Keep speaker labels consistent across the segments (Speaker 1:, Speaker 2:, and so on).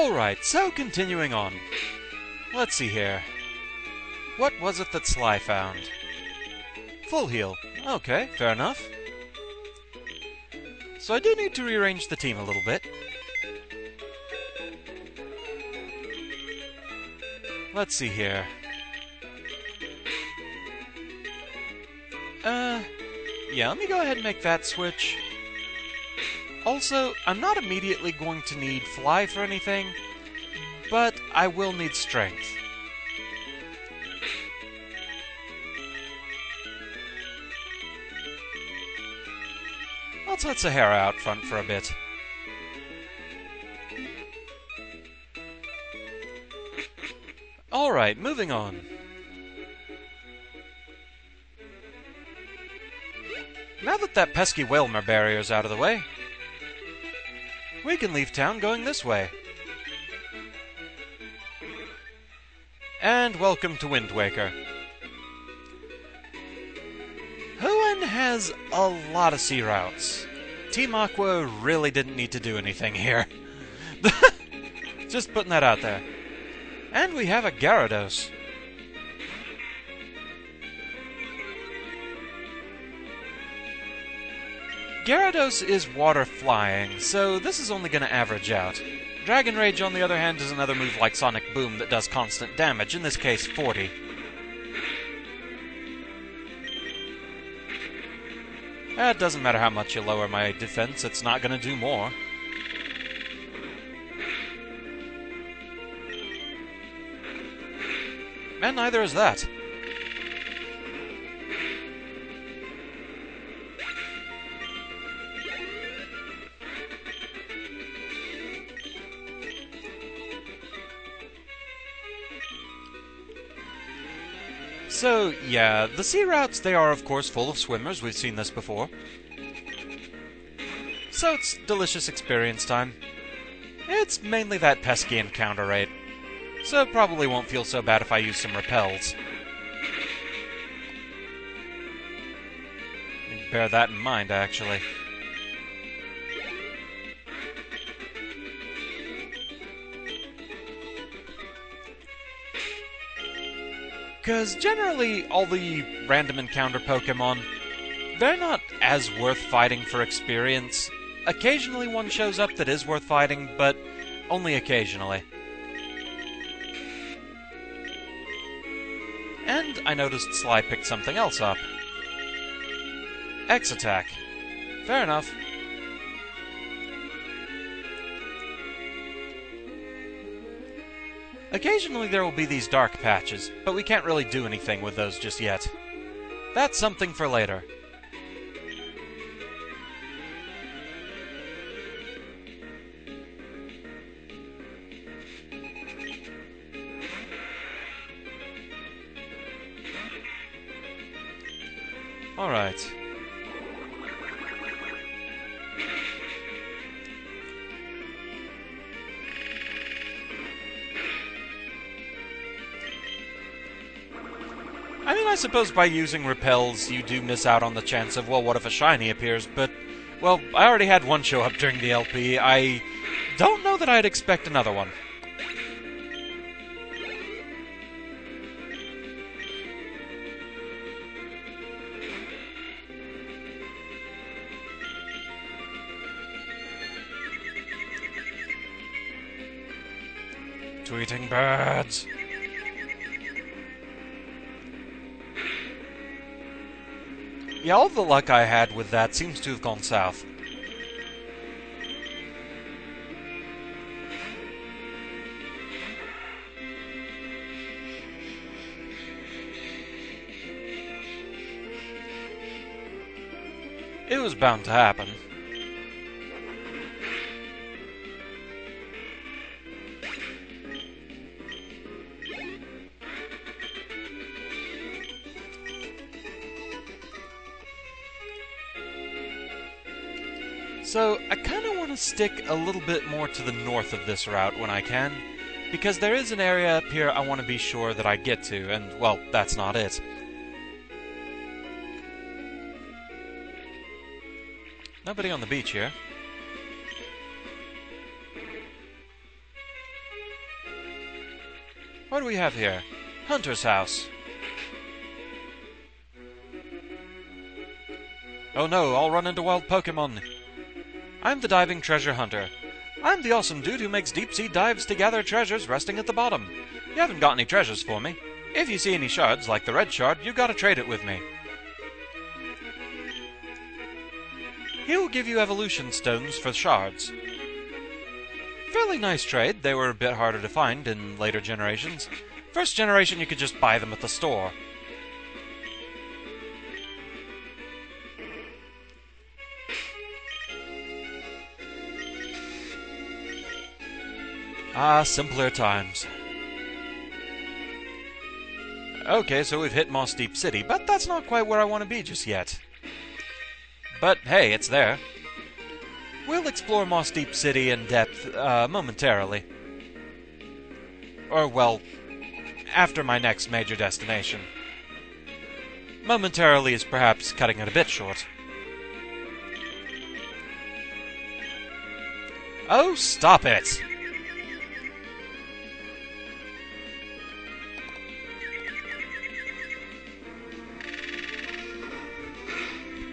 Speaker 1: Alright, so continuing on. Let's see here. What was it that Sly found? Full heal. Okay, fair enough. So I do need to rearrange the team a little bit. Let's see here. Yeah, let me go ahead and make that switch. Also, I'm not immediately going to need Fly for anything, but I will need Strength. Let's let Sahara out front for a bit. Alright, moving on. Now that pesky Whalmer barrier's out of the way, we can leave town going this way. And welcome to Wind Waker. Hoenn has a lot of sea routes. Team Aqua really didn't need to do anything here. Just putting that out there. And we have a Gyarados. Gyarados is water flying, so this is only going to average out. Dragon Rage, on the other hand, is another move like Sonic Boom that does constant damage, in this case 40. It doesn't matter how much you lower my defense, it's not going to do more. And neither is that. So, yeah, the sea routes, they are of course full of swimmers, we've seen this before. So it's delicious experience time. It's mainly that pesky encounter rate, so it probably won't feel so bad if I use some repels. Bear that in mind, actually. Because generally, all the random encounter Pokémon, they're not as worth fighting for experience. Occasionally one shows up that is worth fighting, but only occasionally. And I noticed Sly picked something else up. X-Attack. Fair enough. Occasionally there will be these dark patches, but we can't really do anything with those just yet. That's something for later. Alright. I mean, I suppose by using repels, you do miss out on the chance of, well, what if a shiny appears, but, well, I already had one show up during the LP. I don't know that I'd expect another one. Tweeting birds. Yeah, all the luck I had with that seems to have gone south. It was bound to happen. So, I kind of want to stick a little bit more to the north of this route when I can, because there is an area up here I want to be sure that I get to, and, well, that's not it. Nobody on the beach here. What do we have here? Hunter's house. Oh no, I'll run into wild Pokémon. I'm the diving treasure hunter. I'm the awesome dude who makes deep-sea dives to gather treasures resting at the bottom. You haven't got any treasures for me. If you see any shards, like the red shard, you gotta trade it with me. He'll give you evolution stones for shards. Fairly nice trade. They were a bit harder to find in later generations. First generation, you could just buy them at the store. Ah, simpler times. Okay, so we've hit Mossdeep City, but that's not quite where I want to be just yet. But hey, it's there. We'll explore Mossdeep City in depth momentarily. Or, well, after my next major destination. Momentarily is perhaps cutting it a bit short. Oh, stop it!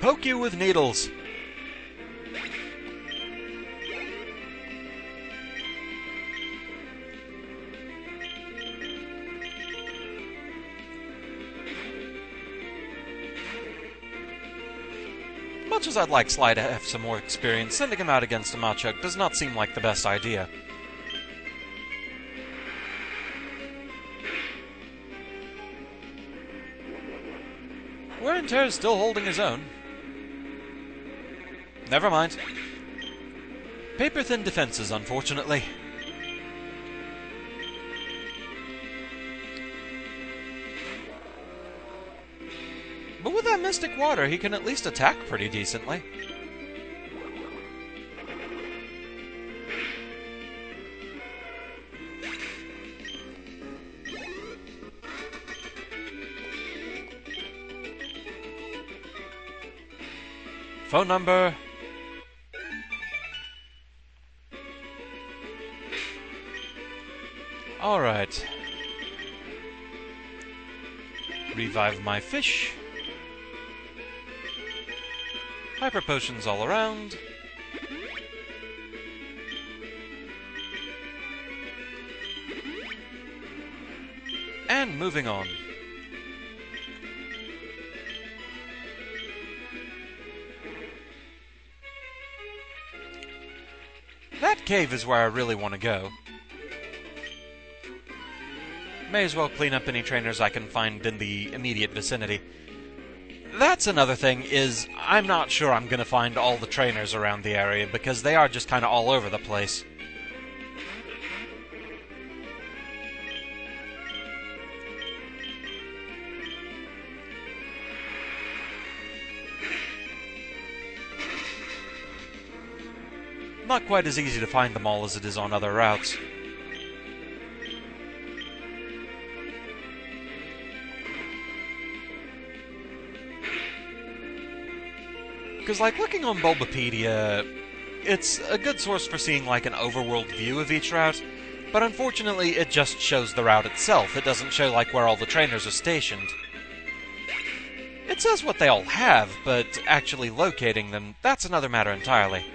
Speaker 1: Poke you with needles. Much as I'd like Sly to have some more experience, sending him out against a Machop does not seem like the best idea. Wear and Tear is still holding his own. Never mind. Paper-thin defenses, unfortunately. But with that Mystic Water, he can at least attack pretty decently. Phone number. Alright. Revive my fish. Hyper potions all around. And moving on. That cave is where I really want to go. May as well clean up any trainers I can find in the immediate vicinity. That's another thing, is I'm not sure I'm going to find all the trainers around the area, because they are just kind of all over the place. Not quite as easy to find them all as it is on other routes. Because, like, looking on Bulbapedia, it's a good source for seeing, like, an overworld view of each route, but unfortunately it just shows the route itself. It doesn't show, like, where all the trainers are stationed. It says what they all have, but actually locating them, that's another matter entirely.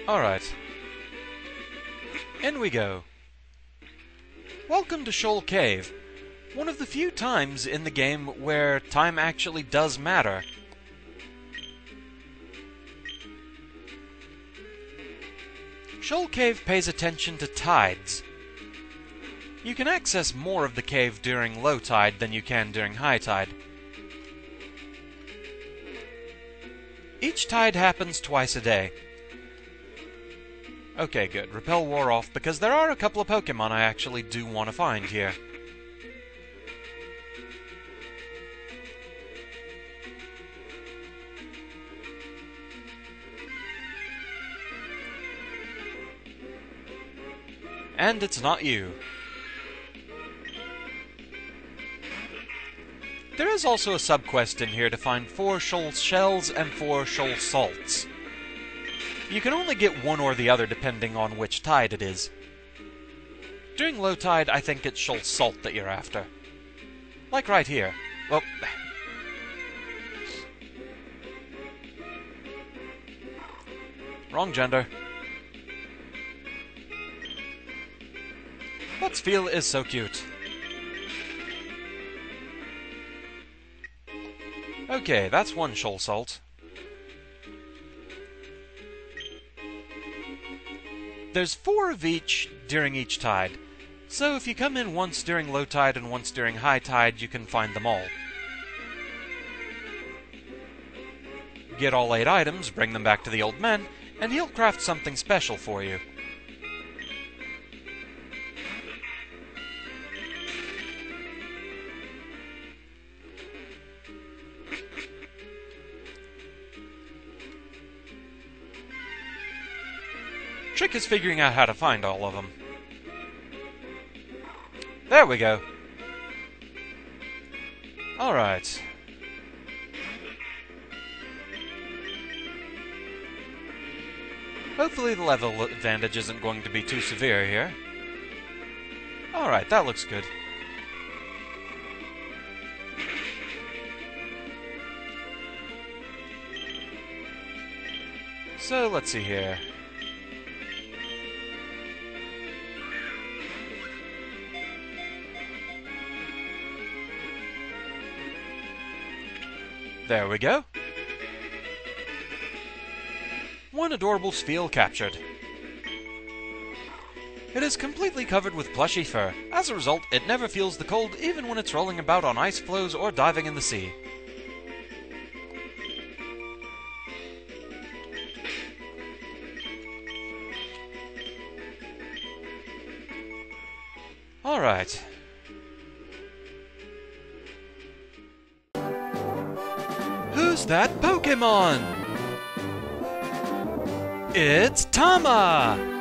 Speaker 1: Alright. In we go. Welcome to Shoal Cave, one of the few times in the game where time actually does matter. Shoal Cave pays attention to tides. You can access more of the cave during low tide than you can during high tide. Each tide happens twice a day. Okay, good. Repel wore off, because there are a couple of Pokémon I actually do want to find here. And it's not you. There is also a subquest in here to find 4 shoal shells and 4 shoal salts. You can only get one or the other depending on which tide it is. During low tide, I think it's shoal salt that you're after. Like right here. Well, wrong gender. Let's feel is so cute. Okay, that's 1 shoal salt. There's 4 of each during each tide, so if you come in once during low tide and once during high tide, you can find them all. Get all 8 items, bring them back to the old man, and he'll craft something special for you. Trick is figuring out how to find all of them. There we go. Alright. Hopefully the level advantage isn't going to be too severe here. Alright, that looks good. So, let's see here. There we go. 1 adorable Spheal captured. It is completely covered with plushy fur. As a result, it never feels the cold even when it's rolling about on ice floes or diving in the sea. Alright. Who's that Pokémon? It's Tama!